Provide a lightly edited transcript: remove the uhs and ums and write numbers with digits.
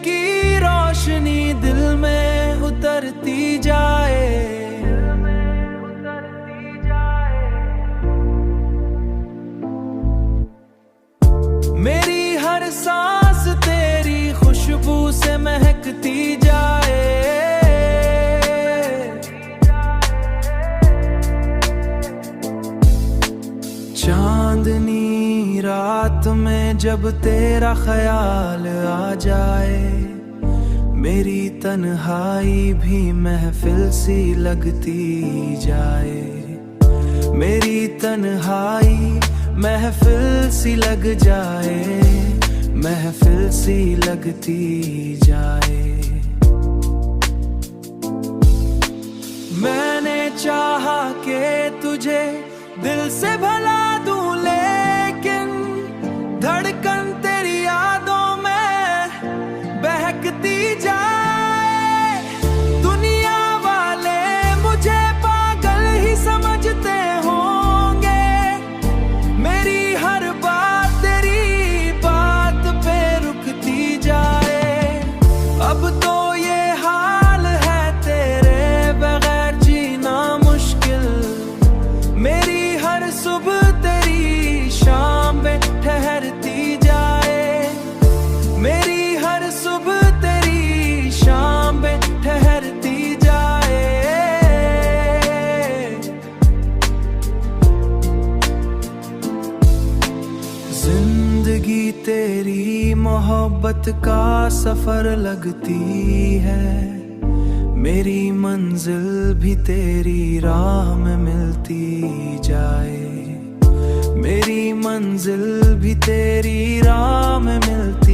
की रोशनी दिल में उतरती जाए। मेरी हर सांस तेरी खुशबू से महकती जाए। चांदनी रात में जब तेरा ख्याल आ जाए, मेरी तन्हाई भी महफिल सी लगती जाए। मेरी तन्हाई महफिल सी लग जाए, महफिल सी लगती जाए। मैंने चाहा कि तुझे दिल से भला दूं, लेकिन धड़कन तेरी यादों में बहकती जाए। दुनिया वाले मुझे पागल ही समझते होंगे, मेरी हर बात तेरी बात पे रुकती जाए। अब तो ये हाल है तेरे बगैर जीना मुश्किल। मेरी हर सुबह तेरी शाम में ठहरती जाए। मेरी हर सुबह तेरी शाम में ठहरती जाए। जिंदगी तेरी मोहब्बत का सफर लगती है, मेरी मंजिल भी तेरी राह में मिलती जाए। मेरी मंजिल भी तेरी राह में मिलती